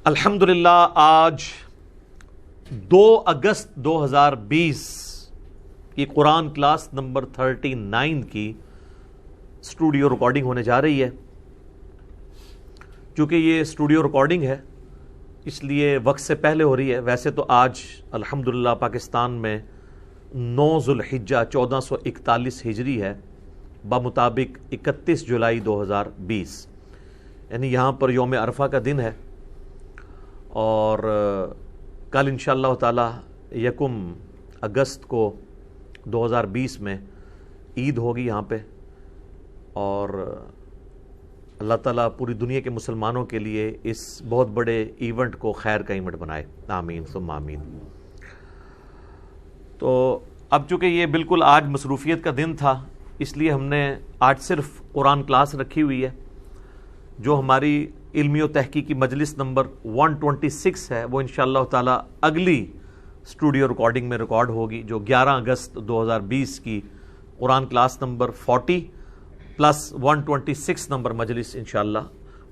الحمدللہ آج 2 اگست 2020 کی قرآن کلاس نمبر 39 کی اسٹوڈیو ریکارڈنگ ہونے جا رہی ہے۔ چونکہ یہ اسٹوڈیو ریکارڈنگ ہے اس لیے وقت سے پہلے ہو رہی ہے۔ ویسے تو آج الحمدللہ پاکستان میں 9 ذوالحجہ 1441 ہجری ہے بمطابق 31 جولائی 2020، یعنی یہاں پر یوم عرفہ کا دن ہے، اور کل انشاءاللہ تعالی 1 اگست کو 2020 میں عید ہوگی یہاں پہ، اور اللہ تعالیٰ پوری دنیا کے مسلمانوں کے لیے اس بہت بڑے ایونٹ کو خیر کا ایونٹ بنائے، آمین ثم آمین۔ تو اب چونکہ یہ بالکل آج مصروفیت کا دن تھا اس لیے ہم نے آج صرف قرآن کلاس رکھی ہوئی ہے۔ جو ہماری علمی و تحقیقی مجلس نمبر 126 ہے وہ انشاءاللہ تعالی اگلی اسٹوڈیو ریکارڈنگ میں ریکارڈ ہوگی، جو 11 اگست 2020 کی قرآن کلاس نمبر 40 پلس 126 نمبر مجلس انشاءاللہ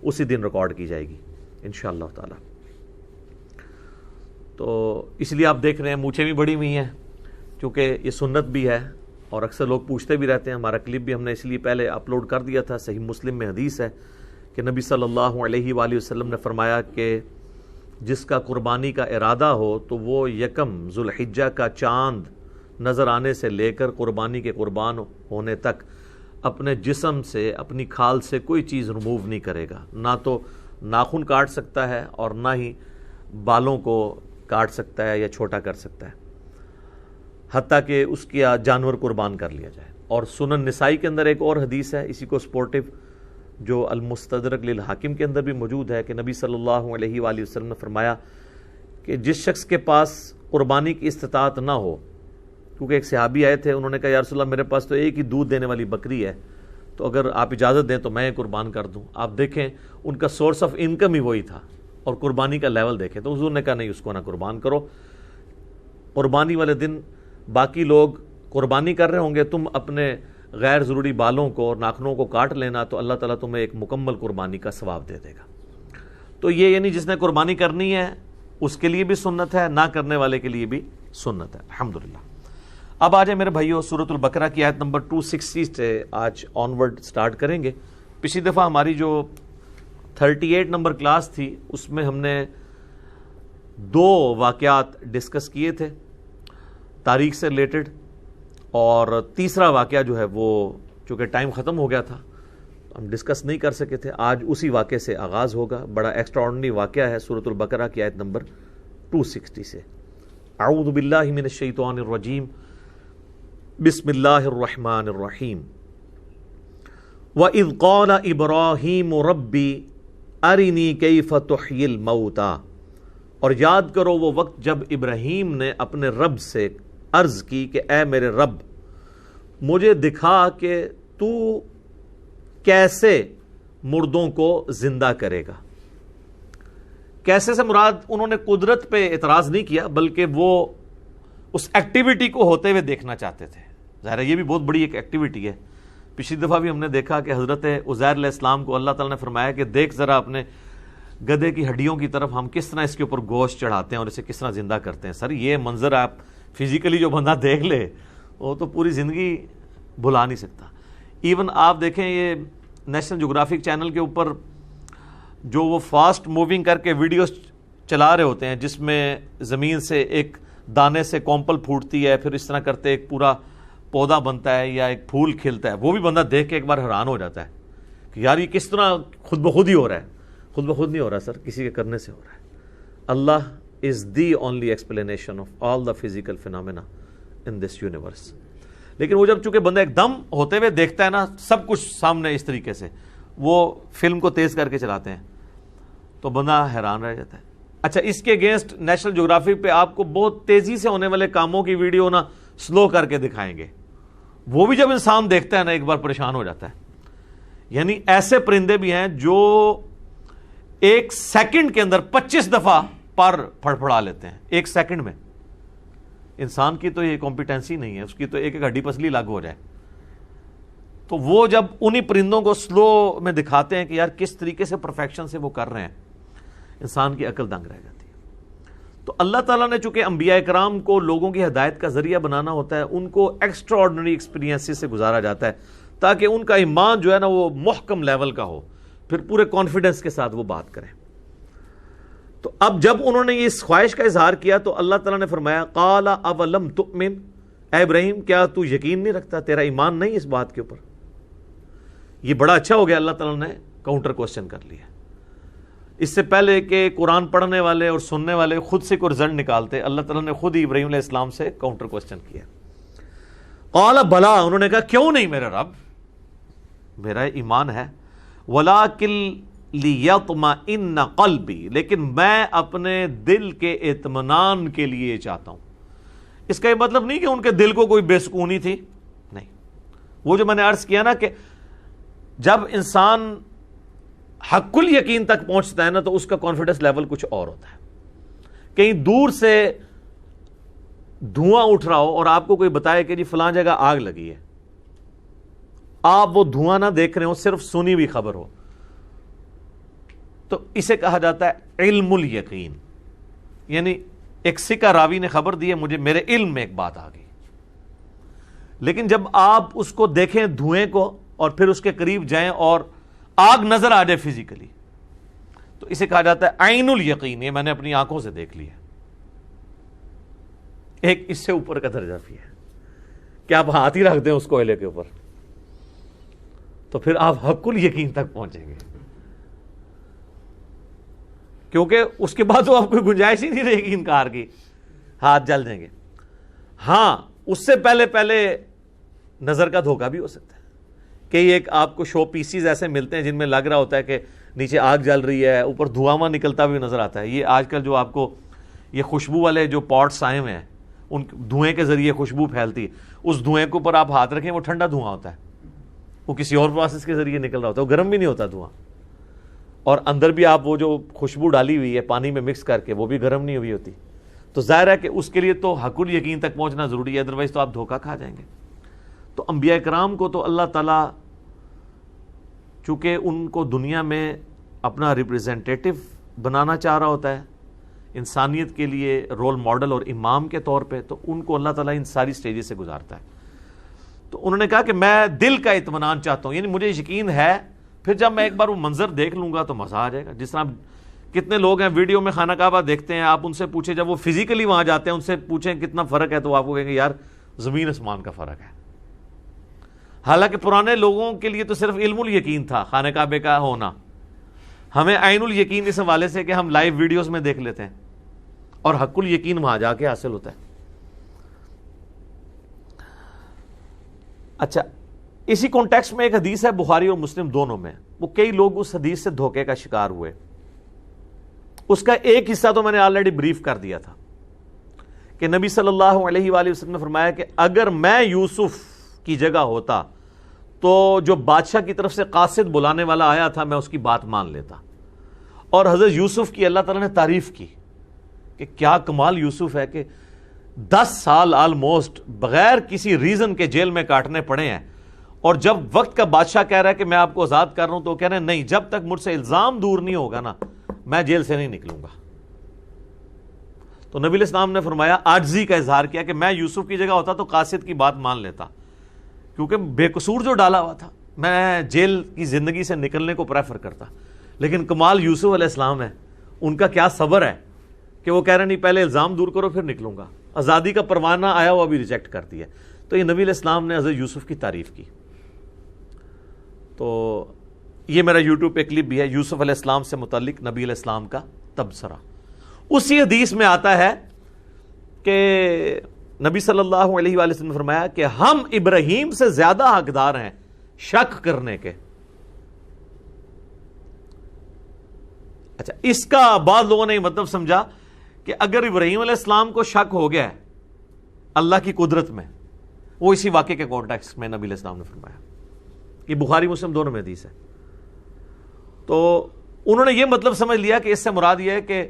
اسی دن ریکارڈ کی جائے گی انشاءاللہ تعالی۔ تو اس لیے آپ دیکھ رہے ہیں مونچھیں بھی بڑی ہوئی ہیں، چونکہ یہ سنت بھی ہے اور اکثر لوگ پوچھتے بھی رہتے ہیں۔ ہمارا کلپ بھی ہم نے اس لیے پہلے اپلوڈ کر دیا تھا۔ صحیح مسلم میں حدیث ہے کہ نبی صلی اللہ علیہ وآلہ وسلم نے فرمایا کہ جس کا قربانی کا ارادہ ہو تو وہ 1 ذوالحجہ کا چاند نظر آنے سے لے کر قربانی کے قربان ہونے تک اپنے جسم سے، اپنی کھال سے کوئی چیز ریموو نہیں کرے گا، نہ تو ناخن کاٹ سکتا ہے اور نہ ہی بالوں کو کاٹ سکتا ہے یا چھوٹا کر سکتا ہے، حتیٰ کہ اس کی جانور قربان کر لیا جائے۔ اور سنن نسائی کے اندر ایک اور حدیث ہے اسی کو سپورٹیو، جو المستدرک للحاکم کے اندر بھی موجود ہے، کہ نبی صلی اللہ علیہ وآلہ وسلم نے فرمایا کہ جس شخص کے پاس قربانی کی استطاعت نہ ہو، کیونکہ ایک صحابی آئے تھے، انہوں نے کہا یا رسول اللہ میرے پاس تو ایک ہی دودھ دینے والی بکری ہے، تو اگر آپ اجازت دیں تو میں قربان کر دوں۔ آپ دیکھیں ان کا سورس آف انکم ہی وہی تھا، اور قربانی کا لیول دیکھیں تو حضور نے کہا نہیں، اس کو نہ قربان کرو۔ قربانی والے دن باقی لوگ قربانی کر رہے ہوں گے، تم اپنے غیر ضروری بالوں کو اور ناخنوں کو کاٹ لینا، تو اللہ تعالیٰ تمہیں ایک مکمل قربانی کا ثواب دے دے گا۔ تو یہ یعنی جس نے قربانی کرنی ہے اس کے لیے بھی سنت ہے، نہ کرنے والے کے لیے بھی سنت ہے، الحمدللہ۔ اب آ جائیں میرے بھائیو، سورۃ البقرہ کی آیت نمبر 260 سے آج آنورڈ سٹارٹ کریں گے۔ پچھلی دفعہ ہماری جو 38 نمبر کلاس تھی اس میں ہم نے 2 واقعات ڈسکس کیے تھے تاریخ سے ریلیٹڈ، اور تیسرا واقعہ جو ہے وہ چونکہ ٹائم ختم ہو گیا تھا ہم ڈسکس نہیں کر سکے تھے۔ آج اسی واقعے سے آغاز ہوگا، بڑا ایکسٹرا آرڈنری واقعہ ہے سورۃ البقرہ کی آیت نمبر 260 سے۔ اعوذ باللہ من الشیطان الرجیم، بسم اللہ الرحمن الرحیم۔ وَإِذْ قَالَ إِبْرَاهِيمُ رَبِّ أَرِنِي كَيْفَ تُحْيِي الْمَوْتَى، اور یاد کرو وہ وقت جب ابراہیم نے اپنے رب سے عرض کی کہ اے میرے رب مجھے دکھا کہ تو کیسے مردوں کو زندہ کرے گا۔ کیسے سے مراد انہوں نے قدرت پہ اعتراض نہیں کیا، بلکہ وہ اس ایکٹیویٹی کو ہوتے ہوئے دیکھنا چاہتے تھے۔ ظاہر ہے یہ بھی بہت بڑی ایک ایکٹیویٹی ہے۔ پچھلی دفعہ بھی ہم نے دیکھا کہ حضرت عزیر علیہ السلام کو اللہ تعالیٰ نے فرمایا کہ دیکھ ذرا اپنے گدھے کی ہڈیوں کی طرف، ہم کس طرح اس کے اوپر گوشت چڑھاتے ہیں اور اسے کس طرح زندہ کرتے ہیں۔ سر یہ منظر آپ فزیکلی جو بندہ دیکھ لے وہ تو پوری زندگی بھلا نہیں سکتا۔ ایون آپ دیکھیں یہ نیشنل جغرافک چینل کے اوپر جو وہ فاسٹ موونگ کر کے ویڈیوز چلا رہے ہوتے ہیں جس میں زمین سے ایک دانے سے کومپل پھوٹتی ہے، پھر اس طرح کرتے ایک پورا پودا بنتا ہے یا ایک پھول کھلتا ہے، وہ بھی بندہ دیکھ کے ایک بار حیران ہو جاتا ہے کہ یار یہ کس طرح خود بخود ہی ہو رہا ہے۔ خود بخود نہیں ہو رہا سر، کسی کے کرنے سے ہو رہا ہے۔ اللہ is the only explanation of all the physical phenomena in this universe۔ لیکن وہ جب چونکہ بندہ ایک دم ہوتے ہوئے دیکھتا ہے نا سب کچھ سامنے اس طریقے سے، وہ فلم کو تیز کر کے چلاتے ہیں تو بندہ حیران رہ جاتا ہے۔ اچھا اس کے اگینسٹ نیشنل جغرافک پہ آپ کو بہت تیزی سے ہونے والے کاموں کی ویڈیو نا سلو کر کے دکھائیں گے، وہ بھی جب انسان دیکھتا ہے نا ایک بار پریشان ہو جاتا ہے۔ یعنی ایسے پرندے بھی ہیں جو 1 سیکنڈ کے اندر 25 دفعہ پر پھڑپھڑا لیتے ہیں 1 سیکنڈ میں۔ انسان کی تو یہ کمپیٹنسی نہیں ہے، اس کی تو ایک ہڈی پسلی الگ ہو جائے۔ تو وہ جب انہی پرندوں کو سلو میں دکھاتے ہیں کہ یار کس طریقے سے پرفیکشن سے وہ کر رہے ہیں، انسان کی عقل دنگ رہ جاتی ہے۔ تو اللہ تعالیٰ نے چونکہ انبیاء اکرام کو لوگوں کی ہدایت کا ذریعہ بنانا ہوتا ہے، ان کو ایکسٹرا آرڈنری ایکسپیرینس سے گزارا جاتا ہے تاکہ ان کا ایمان جو ہے نا وہ محکم لیول کا ہو، پھر پورے کانفیڈنس کے ساتھ وہ بات کریں۔ تو اب جب انہوں نے اس خواہش کا اظہار کیا تو اللہ تعالیٰ نے فرمایا قال اولم تؤمن، اے ابراہیم کیا تو یقین نہیں رکھتا، تیرا ایمان نہیں اس بات کے اوپر؟ یہ بڑا اچھا ہو گیا، اللہ تعالیٰ نے کاؤنٹر کوسچن کر لیا۔ اس سے پہلے کہ قرآن پڑھنے والے اور سننے والے خود سے کوئی رزلٹ نکالتے، اللہ تعالیٰ نے خود ہی ابراہیم علیہ السلام سے کاؤنٹر کوسچن کیا۔ قال بلا، انہوں نے کہا کیوں نہیں میرے رب، میرا ایمان ہے، ولکن لیطمئن قلبی، لیکن میں اپنے دل کے اطمینان کے لیے چاہتا ہوں۔ اس کا یہ مطلب نہیں کہ ان کے دل کو کوئی بے سکونی تھی، نہیں۔ وہ جو میں نے عرض کیا نا کہ جب انسان حق الیقین تک پہنچتا ہے نا تو اس کا کانفیڈنس لیول کچھ اور ہوتا ہے۔ کہیں دور سے دھواں اٹھ رہا ہو اور آپ کو کوئی بتائے کہ جی فلاں جگہ آگ لگی ہے، آپ وہ دھواں نہ دیکھ رہے ہو، صرف سنی ہوئی خبر ہو، تو اسے کہا جاتا ہے علم الیقین، یعنی ایک سکہ راوی نے خبر دی ہے مجھے، میرے علم میں ایک بات آ گئی۔ لیکن جب آپ اس کو دیکھیں دھوئیں کو اور پھر اس کے قریب جائیں اور آگ نظر آ جائے فزیکلی، تو اسے کہا جاتا ہے عین الیقین، یہ میں نے اپنی آنکھوں سے دیکھ لیا۔ ایک اس سے اوپر کا درجہ بھی ہے کہ آپ ہاتھ ہی رکھ دیں اس کوئلے کے اوپر تو پھر آپ حق الیقین تک پہنچیں گے، کیونکہ اس کے بعد تو آپ کوئی گنجائش ہی نہیں رہے گی انکار کی، ہاتھ جل جائیں گے۔ ہاں اس سے پہلے نظر کا دھوکہ بھی ہو سکتا ہے کہ ایک آپ کو شو پیسز ایسے ملتے ہیں جن میں لگ رہا ہوتا ہے کہ نیچے آگ جل رہی ہے، اوپر دھواں نکلتا بھی نظر آتا ہے۔ یہ آج کل جو آپ کو یہ خوشبو والے جو پاٹس آئے ہوئے ہیں، ان دھوئیں کے ذریعے خوشبو پھیلتی ہے، اس دھوئیں کے اوپر آپ ہاتھ رکھیں وہ ٹھنڈا دھواں ہوتا ہے، وہ کسی اور پروسیس کے ذریعے نکل رہا ہوتا ہے، وہ گرم بھی نہیں ہوتا دھواں، اور اندر بھی آپ وہ جو خوشبو ڈالی ہوئی ہے پانی میں مکس کر کے وہ بھی گرم نہیں ہوئی ہوتی۔ تو ظاہر ہے کہ اس کے لیے تو حق الیقین تک پہنچنا ضروری ہے، ادروائز تو آپ دھوکہ کھا جائیں گے۔ تو انبیاء کرام کو تو اللہ تعالیٰ چونکہ ان کو دنیا میں اپنا ریپریزنٹیٹو بنانا چاہ رہا ہوتا ہے انسانیت کے لیے، رول ماڈل اور امام کے طور پہ، تو ان کو اللہ تعالیٰ ان ساری سٹیجز سے گزارتا ہے۔ تو انہوں نے کہا کہ میں دل کا اطمینان چاہتا ہوں، یعنی مجھے یقین ہے، پھر جب میں ایک بار وہ منظر دیکھ لوں گا تو مزہ آ جائے گا۔ جس طرح کتنے لوگ ہیں ویڈیو میں خانہ کعبہ دیکھتے ہیں، آپ ان سے پوچھیں جب وہ فزیکلی وہاں جاتے ہیں ان سے پوچھیں کتنا فرق ہے تو آپ کو کہیں گے یار زمین آسمان کا فرق ہے۔ حالانکہ پرانے لوگوں کے لیے تو صرف علم الیقین تھا خانہ کعبے کا ہونا، ہمیں عین الیقین اس حوالے سے کہ ہم لائیو ویڈیوز میں دیکھ لیتے ہیں، اور حق الیقین وہاں جا کے حاصل ہوتا ہے۔ اچھا، اسی کانٹیکسٹ میں ایک حدیث ہے بخاری اور مسلم دونوں میں، وہ کئی لوگ اس حدیث سے دھوکے کا شکار ہوئے۔ اس کا ایک حصہ تو میں نے آلریڈی بریف کر دیا تھا کہ نبی صلی اللہ علیہ وآلہ وسلم نے فرمایا کہ اگر میں یوسف کی جگہ ہوتا تو جو بادشاہ کی طرف سے قاصد بلانے والا آیا تھا میں اس کی بات مان لیتا۔ اور حضرت یوسف کی اللہ تعالیٰ نے تعریف کی کہ کیا کمال یوسف ہے کہ 10 سال آلموسٹ بغیر کسی ریزن کے جیل میں کاٹنے پڑے ہیں، اور جب وقت کا بادشاہ کہہ رہا ہے کہ میں آپ کو آزاد کر رہا ہوں تو وہ کہہ رہے ہیں نہیں، جب تک مجھ سے الزام دور نہیں ہوگا نا میں جیل سے نہیں نکلوں گا۔ تو نبی علیہ السلام نے فرمایا، عاجزی کا اظہار کیا کہ میں یوسف کی جگہ ہوتا تو قاصد کی بات مان لیتا، کیونکہ بے قصور جو ڈالا ہوا تھا میں جیل کی زندگی سے نکلنے کو پریفر کرتا۔ لیکن کمال یوسف علیہ السلام ہے، ان کا کیا صبر ہے کہ وہ کہہ رہے نہیں پہلے الزام دور کرو پھر نکلوں گا، آزادی کا پروانہ آیا ہوا بھی ریجیکٹ کر دیا۔ تو یہ نبی علیہ السلام نے حضرت یوسف کی تعریف کی۔ تو یہ میرا یوٹیوب پہ کلپ بھی ہے یوسف علیہ السلام سے متعلق نبی علیہ السلام کا تبصرہ۔ اسی حدیث میں آتا ہے کہ نبی صلی اللہ علیہ وآلہ وسلم نے فرمایا کہ ہم ابراہیم سے زیادہ حقدار ہیں شک کرنے کے۔ اچھا، اس کا بعض لوگوں نے مطلب سمجھا کہ اگر ابراہیم علیہ السلام کو شک ہو گیا ہے اللہ کی قدرت میں، وہ اسی واقعے کے کانٹیکسٹ میں نبی علیہ السلام نے فرمایا۔ یہ بخاری مسلم دونوں میں حدیث ہے۔ تو انہوں نے یہ مطلب سمجھ لیا کہ اس سے مراد یہ ہے کہ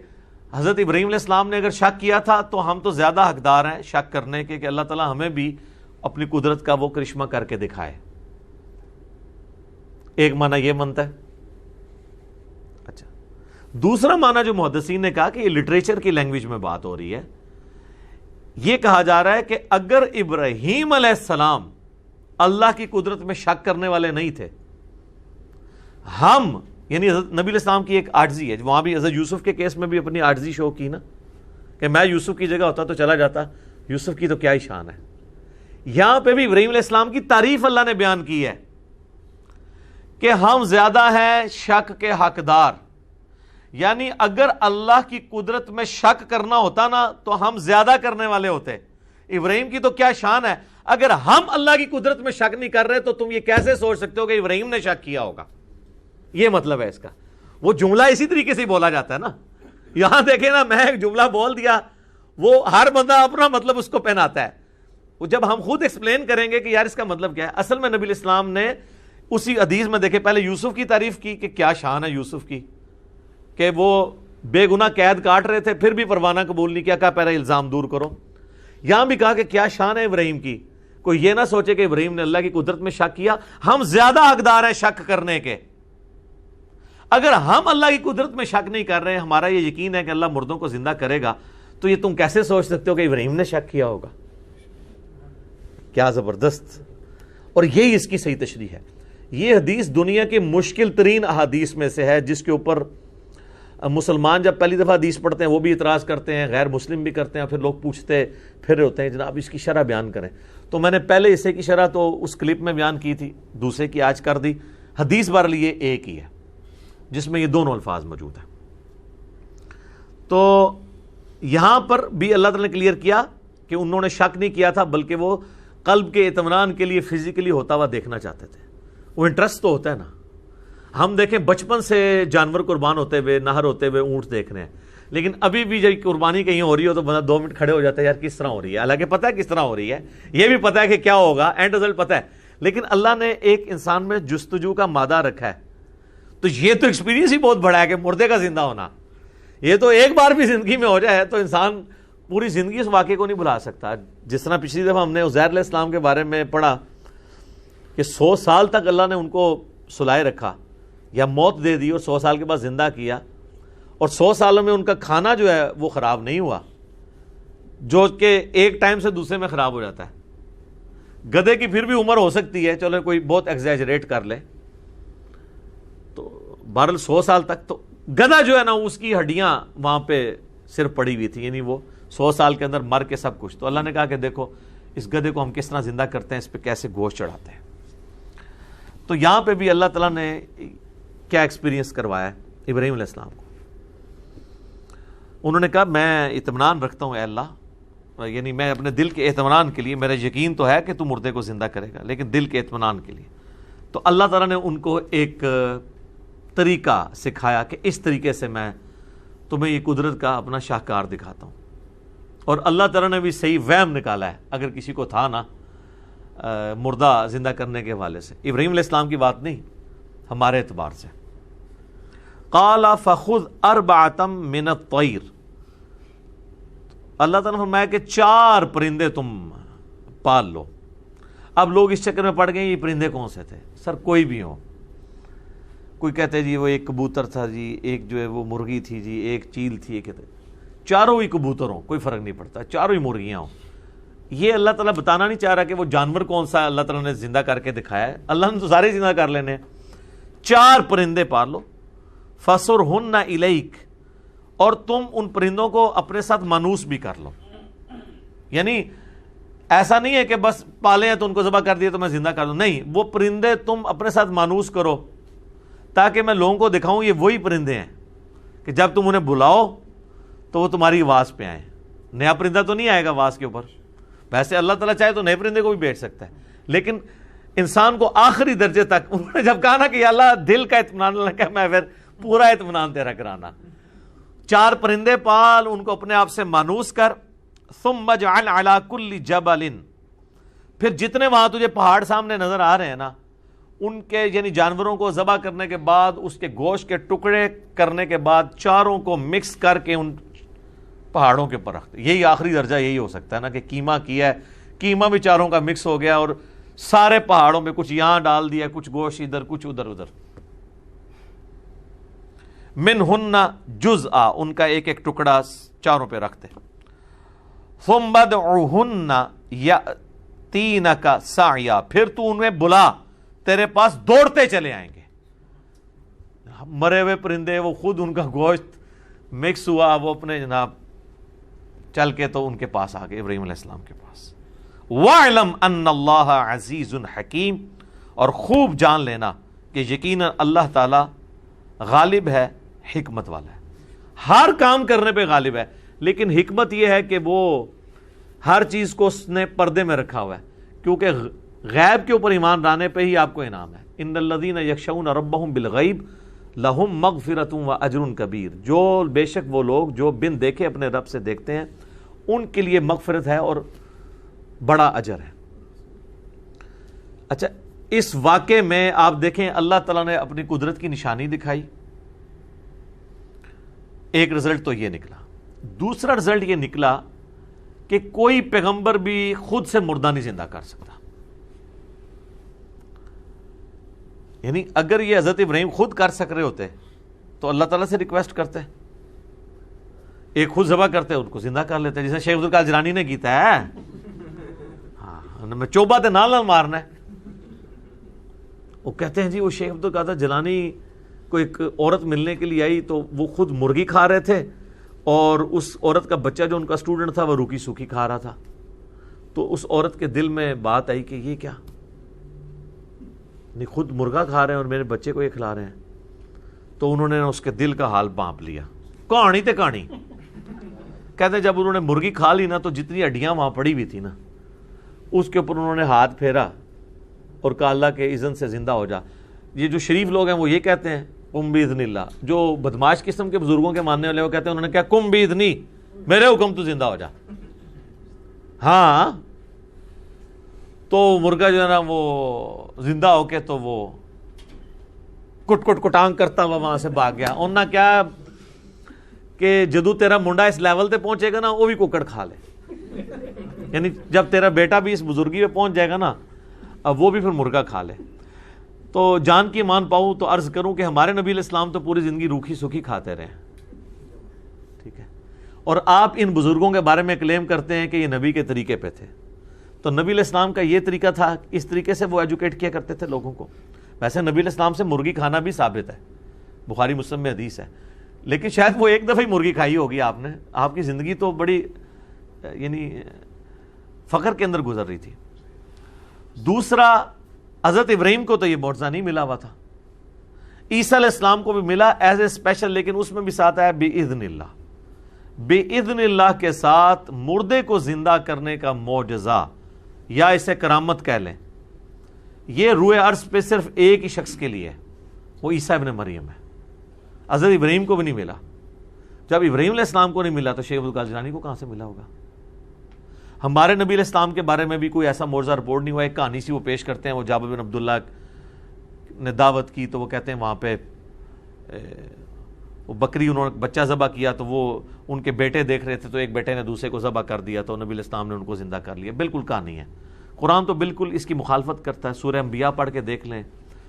حضرت ابراہیم علیہ السلام نے اگر شک کیا تھا تو ہم تو زیادہ حقدار ہیں شک کرنے کے کہ اللہ تعالیٰ ہمیں بھی اپنی قدرت کا وہ کرشمہ کر کے دکھائے۔ ایک معنی یہ بنتا ہے۔ اچھا، دوسرا معنی جو محدثین نے کہا کہ یہ لٹریچر کی لینگویج میں بات ہو رہی ہے، یہ کہا جا رہا ہے کہ اگر ابراہیم علیہ السلام اللہ کی قدرت میں شک کرنے والے نہیں تھے، ہم یعنی حضرت نبی علیہ السلام کی ایک عاجزی ہے، وہاں بھی حضرت یوسف کے کیس میں بھی اپنی عاجزی شو کی نا، کہ میں یوسف کی جگہ ہوتا تو چلا جاتا، یوسف کی تو کیا ہی شان ہے۔ یہاں پہ بھی ابراہیم علیہ السلام کی تعریف اللہ نے بیان کی ہے کہ ہم زیادہ ہیں شک کے حقدار، یعنی اگر اللہ کی قدرت میں شک کرنا ہوتا نا تو ہم زیادہ کرنے والے ہوتے۔ ابراہیم کی تو کیا شان ہے، اگر ہم اللہ کی قدرت میں شک نہیں کر رہے تو تم یہ کیسے سوچ سکتے ہو کہ ابراہیم نے شک کیا ہوگا؟ یہ مطلب ہے اس کا۔ وہ جملہ اسی طریقے سے بولا جاتا ہے نا، یہاں دیکھیں نا، میں ایک جملہ بول دیا، وہ ہر بندہ اپنا مطلب اس کو پہناتا ہے۔ وہ جب ہم خود ایکسپلین کریں گے کہ یار اس کا مطلب کیا ہے، اصل میں نبی علیہ السلام نے اسی حدیث میں دیکھے پہلے یوسف کی تعریف کی کہ کیا شان ہے یوسف کی، کہ وہ بے گناہ قید کاٹ رہے تھے پھر بھی پروانہ قبول نہیں کیا، کہا پہلے الزام دور کرو۔ یہاں بھی کہا کہ کیا شان ہے ابراہیم کی، کوئی یہ نہ سوچے کہ ابراہیم نے اللہ کی قدرت میں شک کیا، ہم زیادہ حقدار ہیں شک کرنے کے۔ اگر ہم اللہ کی قدرت میں شک نہیں کر رہے، ہمارا یہ یقین ہے کہ اللہ مردوں کو زندہ کرے گا، تو یہ تم کیسے سوچ سکتے ہو کہ ابراہیم نے شک کیا ہوگا؟ کیا زبردست! اور یہی اس کی صحیح تشریح ہے۔ یہ حدیث دنیا کی مشکل ترین احادیث میں سے ہے، جس کے اوپر مسلمان جب پہلی دفعہ حدیث پڑھتے ہیں وہ بھی اعتراض کرتے ہیں، غیر مسلم بھی کرتے ہیں، پھر لوگ پوچھتے پھر ہوتے ہیں جناب اس کی شرح بیان کریں۔ تو میں نے پہلے حصے کی شرح تو اس کلپ میں بیان کی تھی، دوسرے کی آج کر دی۔ حدیث بہرحال یہ ایک ہی ہے جس میں یہ دونوں الفاظ موجود ہیں۔ تو یہاں پر بھی اللہ تعالیٰ نے کلیئر کیا کہ انہوں نے شک نہیں کیا تھا، بلکہ وہ قلب کے اطمینان کے لیے فزیکلی ہوتا ہوا دیکھنا چاہتے تھے۔ وہ انٹرسٹ تو ہوتا ہے نا، ہم دیکھیں بچپن سے جانور قربان ہوتے ہوئے، نہر ہوتے ہوئے اونٹ دیکھ رہے ہیں، لیکن ابھی بھی جب قربانی کہیں ہو رہی ہو تو بندہ 2 منٹ کھڑے ہو جاتا ہے، یار کس طرح ہو رہی ہے، حالانکہ پتہ ہے کس طرح ہو رہی ہے، یہ بھی پتہ ہے کہ کیا ہوگا، اینڈ رزلٹ پتہ ہے، لیکن اللہ نے ایک انسان میں جستجو کا مادہ رکھا ہے۔ تو یہ تو ایکسپیرینس ہی بہت بڑا ہے کہ مردے کا زندہ ہونا، یہ تو ایک بار بھی زندگی میں ہو جائے تو انسان پوری زندگی اس واقعے کو نہیں بھلا سکتا۔ جس طرح پچھلی دفعہ ہم نے عزیر علیہ السلام کے بارے میں پڑھا کہ 100 سال تک اللہ نے ان کو سلائے رکھا یا موت دے دی اور 100 سال کے بعد زندہ کیا، اور 100 سالوں میں ان کا کھانا جو ہے وہ خراب نہیں ہوا، جو کہ ایک ٹائم سے دوسرے میں خراب ہو جاتا ہے۔ گدھے کی پھر بھی عمر ہو سکتی ہے، چلو کوئی بہت ایگزیجریٹ کر لے، تو بہرحال 100 سال تک تو گدھا جو ہے نا اس کی ہڈیاں وہاں پہ صرف پڑی ہوئی تھی، یعنی وہ 100 سال کے اندر مر کے سب کچھ۔ تو اللہ نے کہا کہ دیکھو اس گدھے کو ہم کس طرح زندہ کرتے ہیں، اس پہ کیسے گوشت چڑھاتے ہیں۔ تو یہاں پہ بھی اللہ تعالیٰ نے کیا ایکسپیرینس کروایا ہے ابراہیم علیہ السلام کو؟ انہوں نے کہا میں اطمینان رکھتا ہوں اے اللہ، یعنی میں اپنے دل کے اطمینان کے لیے، میرا یقین تو ہے کہ تو مردے کو زندہ کرے گا، لیکن دل کے اطمینان کے لیے۔ تو اللہ تعالیٰ نے ان کو ایک طریقہ سکھایا کہ اس طریقے سے میں تمہیں یہ قدرت کا اپنا شاہکار دکھاتا ہوں۔ اور اللہ تعالیٰ نے بھی صحیح وہم نکالا ہے، اگر کسی کو تھا نا مردہ زندہ کرنے کے حوالے سے، ابراہیم علیہ السلام کی بات نہیں، ہمارے اعتبار سے۔ قال فخذ 4 من الطیر، اللہ تعالیٰ نے فرمایا کہ 4 پرندے تم پال لو۔ اب لوگ اس چکر میں پڑ گئے یہ پرندے کون سے تھے؟ سر کوئی بھی ہو، کوئی کہتے جی وہ ایک کبوتر تھا جی، ایک جو ہے وہ مرغی تھی جی، ایک چیل تھی، ایک چاروں ہی کبوتر ہوں، کوئی فرق نہیں پڑتا، چاروں ہی مرغیاں ہوں۔ یہ اللہ تعالیٰ بتانا نہیں چاہ رہا کہ وہ جانور کون سا اللہ تعالیٰ نے زندہ کر کے دکھایا ہے، اللہ نے تو سارے زندہ کر لینے ہیں۔ 4 پرندے پال لو، فَصُرْهُنَّ إِلَيْكَ، اور تم ان پرندوں کو اپنے ساتھ مانوس بھی کر لو، یعنی ایسا نہیں ہے کہ بس پالے ہیں تو ان کو ذبح کر دیا تو میں زندہ کر دوں، نہیں، وہ پرندے تم اپنے ساتھ مانوس کرو تاکہ میں لوگوں کو دکھاؤں یہ وہی پرندے ہیں کہ جب تم انہیں بلاؤ تو وہ تمہاری آواز پہ آئیں۔ نیا پرندہ تو نہیں آئے گا آواز کے اوپر، ویسے اللہ تعالیٰ چاہے تو نئے پرندے کو بھی بھیج سکتا ہے، لیکن انسان کو آخری درجے تک انہوں نے جب کہا نا کہ اللہ دل کا اطمینان، اللہ کہا میں پھر پورا اطمینان تیرا کرانا۔ 4 پرندے پال، ان کو اپنے آپ سے مانوس کر، ثم اجعل علی کل جبل، پھر جتنے وہاں تجھے پہاڑ سامنے نظر آ رہے ہیں نا، ان کے یعنی جانوروں کو ذبح کرنے کے بعد اس کے گوشت کے ٹکڑے کرنے کے بعد 4 کو مکس کر کے ان پہاڑوں کے اوپر رکھتے۔ یہی آخری درجہ یہی ہو سکتا ہے نا کہ قیمہ کیا ہے، قیمہ بھی 4 کا مکس ہو گیا اور سارے پہاڑوں میں کچھ یہاں ڈال دیا، کچھ گوشت ادھر، کچھ ادھر ادھر۔ منہن جزءا، ان کا ایک ایک ٹکڑا چاروں پہ رکھ دے. ثم ادعوہن یأتینک سعیا، پھر تو انہیں بلا، تیرے پاس دوڑتے چلے آئیں گے. مرے ہوئے پرندے، وہ خود ان کا گوشت مکس ہوا، وہ اپنے جناب چل کے تو ان کے پاس آ گئے، ابراہیم علیہ السلام کے پاس. وَاعْلَمْ أَنَّ اللَّهَ عَزِيزٌ حَكِيمٌ، اور خوب جان لینا کہ یقیناً اللہ تعالی غالب ہے، حکمت والا ہے. ہر کام کرنے پہ غالب ہے، لیکن حکمت یہ ہے کہ وہ ہر چیز کو اس نے پردے میں رکھا ہوا ہے، کیونکہ غیب کے اوپر ایمان لانے پہ ہی آپ کو انعام ہے. ان الذین یخشون ربہم بالغیب لہم مغفرۃ و اجر کبیر، جو بے شک وہ لوگ جو بن دیکھے اپنے رب سے دیکھتے ہیں، ان کے لیے مغفرت ہے اور بڑا اجر ہے. اچھا، اس واقعے میں آپ دیکھیں اللہ تعالیٰ نے اپنی قدرت کی نشانی دکھائی. ایک رزلٹ تو یہ نکلا. دوسرا رزلٹ یہ نکلا کہ کوئی پیغمبر بھی خود سے مردہ نہیں زندہ کر سکتا. یعنی اگر یہ حضرت ابراہیم خود کر سک رہے ہوتے تو اللہ تعالیٰ سے ریکویسٹ کرتے، ایک خود ذبح کرتے، ان کو زندہ کر لیتے، جیسے شیخ عبدالقادر جیلانی نے کیتا ہے. ہاں، میں چوبہ تے نال مارنا ہے. وہ کہتے ہیں جی وہ شیخ عبدالقادر جیلانی کو ایک عورت ملنے کے لیے آئی تو وہ خود مرغی کھا رہے تھے، اور اس عورت کا بچہ جو ان کا اسٹوڈنٹ تھا وہ روکی سوکھی کھا رہا تھا. تو اس عورت کے دل میں بات آئی کہ یہ کیا، نہیں خود مرغا کھا رہے ہیں اور میرے بچے کو یہ کھلا رہے ہیں. تو انہوں نے اس کے دل کا حال بانپ لیا. کہانی تے کہانی کہتے ہیں جب انہوں نے مرغی کھا لی نا تو جتنی ہڈیاں وہاں پڑی ہوئی تھی نا اس کے اوپر انہوں نے ہاتھ پھیرا اور کہا اللہ کے اذن سے زندہ ہو جا. یہ جو شریف لوگ ہیں وہ یہ کہتے ہیں قم باذن اللہ. جو بدماش قسم کے بزرگوں کے ماننے والے وہ کہتے ہیں انہوں نے کہا قم باذنی، میرے حکم تو زندہ ہو جا. ہاں، تو مرغا جو ہے نا وہ زندہ ہو کے تو وہ کٹ کٹ کٹانگ کرتا ہوا وہاں سے بھاگ گیا. انہوں نے کیا کہ جدو تیرا منڈا اس لیول تے پہنچے گا نا وہ بھی کوکڑ کھا لے. یعنی جب تیرا بیٹا بھی اس بزرگی پہ پہنچ جائے گا نا اب وہ بھی پھر مرغا کھا لے. تو جان کی مان پاؤں تو عرض کروں کہ ہمارے نبی علیہ السلام تو پوری زندگی روکھی سوکھی کھاتے رہے. ٹھیک ہے، اور آپ ان بزرگوں کے بارے میں کلیم کرتے ہیں کہ یہ نبی کے طریقے پہ تھے. تو نبی علیہ السلام کا یہ طریقہ تھا، اس طریقے سے وہ ایجوکیٹ کیا کرتے تھے لوگوں کو. ویسے نبی علیہ السلام سے مرغی کھانا بھی ثابت ہے، بخاری مسلم میں حدیث ہے، لیکن شاید وہ ایک دفعہ ہی مرغی کھائی ہوگی آپ نے. آپ کی زندگی تو بڑی یعنی فخر کے اندر گزر رہی تھی. دوسرا، حضرت ابراہیم کو تو یہ معجزہ نہیں ملا ہوا تھا، عیسیٰ علیہ السلام کو بھی ملا ایز اے اسپیشل، لیکن اس میں بھی ساتھ آیا بِإِذْنِ اللہ. بِإِذْنِ اللہ کے ساتھ مردے کو زندہ کرنے کا معجزہ یا اسے کرامت کہہ لیں، یہ روئے عرض پہ صرف ایک ہی شخص کے لیے ہے، وہ عیسیٰ ابن مریم ہے. حضرت ابراہیم کو بھی نہیں ملا. جب ابراہیم علیہ السلام کو نہیں ملا تو شیخ عبدالقادر جیلانی کو کہاں سے ملا ہوگا؟ ہمارے نبی علیہ السلام کے بارے میں بھی کوئی ایسا معجزہ رپورٹ نہیں ہوا. ایک کہانی سی وہ پیش کرتے ہیں، وہ جابر بن عبداللہ نے دعوت کی تو وہ کہتے ہیں وہاں پہ وہ بکری انہوں نے بچہ ذبح کیا تو وہ ان کے بیٹے دیکھ رہے تھے تو ایک بیٹے نے دوسرے کو ذبح کر دیا تو نبی علیہ السلام نے ان کو زندہ کر لیا. بالکل کہانی ہے. قرآن تو بالکل اس کی مخالفت کرتا ہے. سورہ انبیاء پڑھ کے دیکھ لیں،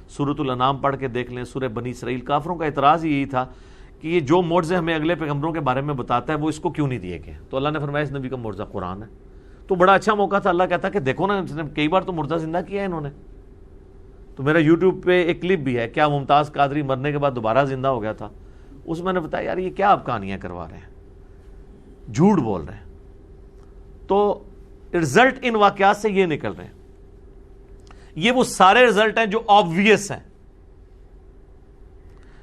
سورۃ الانعام پڑھ کے دیکھ لیں، سورہ بنی اسرائیل. کافروں کا اعتراض یہی تھا کہ یہ جو معجزے ہمیں اگلے پیغمبروں کے بارے میں بتاتا ہے وہ اس کو کیوں نہیں دیے گئے. تو اللہ نے فرمایا اس نبی کا معجزہ قرآن ہے. تو بڑا اچھا موقع تھا. اللہ کہتا کہ دیکھو نا کئی بار تو مردہ زندہ کیا ہے انہوں نے. تو میرا یوٹیوب پہ ایک کلپ بھی ہے، کیا ممتاز قادری مرنے کے بعد دوبارہ زندہ ہو گیا تھا. اس میں نے بتایا یار یہ کیا آپ کہانیاں کروا رہے ہیں، جھوٹ بول رہے ہیں. تو رزلٹ ان واقعات سے یہ نکل رہے ہیں. یہ وہ سارے رزلٹ ہیں جو آبویس ہیں،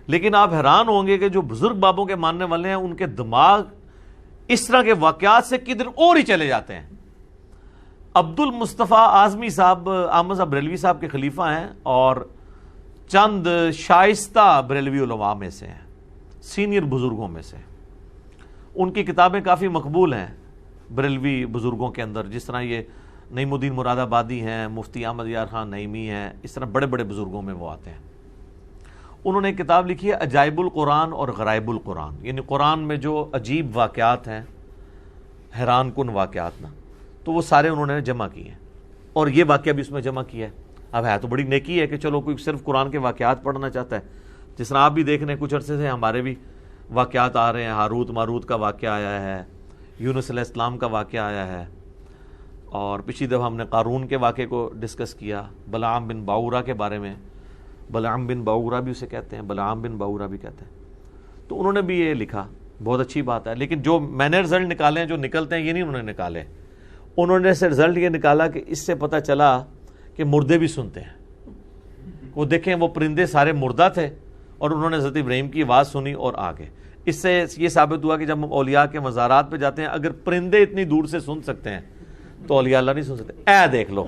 لیکن آپ حیران ہوں گے کہ جو بزرگ بابوں کے ماننے والے ہیں ان کے دماغ اس طرح کے واقعات سے کدھر اور ہی چلے جاتے ہیں. عبد المصطفیٰ اعظمی صاحب احمد صاحب بریلوی صاحب کے خلیفہ ہیں اور چند شائستہ بریلوی علماء میں سے ہیں، سینئر بزرگوں میں سے. ان کی کتابیں کافی مقبول ہیں بریلوی بزرگوں کے اندر، جس طرح یہ نعیم الدین مراد آبادی ہیں، مفتی احمد یار خان نعیمی ہیں، اس طرح بڑے بڑے بزرگوں میں وہ آتے ہیں. انہوں نے ایک کتاب لکھی ہے عجائب القرآن اور غرائب القرآن، یعنی قرآن میں جو عجیب واقعات ہیں، حیران کن واقعات نا، تو وہ سارے انہوں نے جمع کیے ہیں اور یہ واقعہ بھی اس میں جمع کیا ہے. اب ہے تو بڑی نیکی ہے کہ چلو کوئی صرف قرآن کے واقعات پڑھنا چاہتا ہے جس طرح آپ بھی دیکھ رہے ہیں کچھ عرصے سے ہمارے بھی واقعات آ رہے ہیں، ہاروت ماروت کا واقعہ آیا ہے، یونس علیہ السلام کا واقعہ آیا ہے، اور پچھلی دفعہ ہم نے قارون کے واقعے کو ڈسکس کیا، بلعام بن باورا کے بارے میں، بلعام بن باورا بھی اسے کہتے ہیں، بلعام بن باورا بھی کہتے ہیں. تو انہوں نے بھی یہ لکھا، بہت اچھی بات ہے. لیکن جو میں نے رزلٹ نکالے ہیں، جو نکلتے ہیں، یہ نہیں انہوں نے نکالے. انہوں نے سے رزلٹ یہ نکالا کہ اس سے پتہ چلا کہ مردے بھی سنتے ہیں. وہ دیکھیں وہ پرندے سارے مردہ تھے اور انہوں نے حضرت ابراہیم کی آواز سنی اور آگے. اس سے یہ ثابت ہوا کہ جب ہم اولیاء کے مزارات پہ جاتے ہیں، اگر پرندے اتنی دور سے سن سکتے ہیں تو اولیاء اللہ نہیں سن سکتے. اے دیکھ لو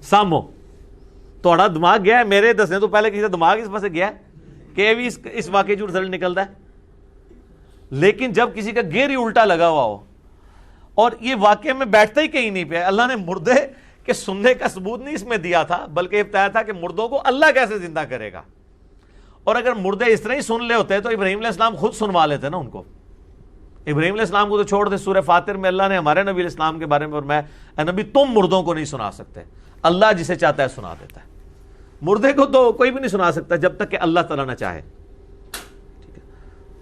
سامو تھوڑا دماغ گیا ہے، میرے دسنے تو پہلے کسی کا دماغ اس پاس گیا ہے کہ بھی اس واقعے جو رزلٹ نکلتا ہے. لیکن جب کسی کا گیر ہی الٹا لگا ہوا ہو اور یہ واقعے میں بیٹھتا ہی کہیں نہیں پہ، اللہ نے مردے کے سننے کا ثبوت نہیں اس میں دیا تھا، بلکہ یہ بتایا تھا کہ مردوں کو اللہ کیسے زندہ کرے گا. اور اگر مردے اس طرح ہی سن لے ہوتے تو ابراہیم علیہ السلام خود سنوا لیتے نا ان کو. ابراہیم علیہ السلام کو تو چھوڑ دے، سورہ فاطر میں اللہ نے ہمارے نبی علیہ السلام کے بارے میں فرمایا، اے نبی تم مردوں کو نہیں سنا سکتے، اللہ جسے چاہتا ہے سنا دیتا ہے. مردے کو تو کوئی بھی نہیں سنا سکتا جب تک کہ اللہ تعالیٰ نہ چاہے. ٹھیک ہے،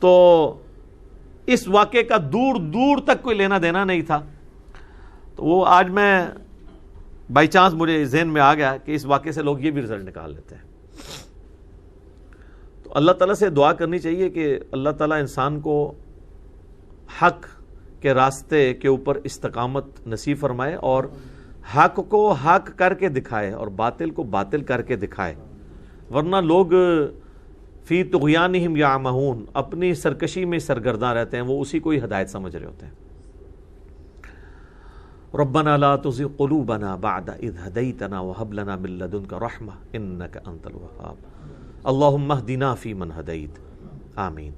تو اس واقعے کا دور دور تک کوئی لینا دینا نہیں تھا. تو وہ آج میں بائی چانس مجھے ذہن میں آ گیا کہ اس واقعے سے لوگ یہ بھی رزلٹ نکال لیتے ہیں. تو اللہ تعالیٰ سے دعا کرنی چاہیے کہ اللہ تعالیٰ انسان کو حق کے راستے کے اوپر استقامت نصیب فرمائے اور حق کو حق کر کے دکھائے اور باطل کو باطل کر کے دکھائے. ورنہ لوگ فی طغیانہم یعمہون، اپنی سرکشی میں سرگرداں رہتے ہیں، وہ اسی کو ہی ہدایت سمجھ رہے ہوتے ہیں. ربنا لا تزغ قلوبنا بعد اذ ہدیتنا وہب لنا من لدنک رحمہ انک انت الوہاب. اللہم اہدنا فیمن ہدیت. آمین.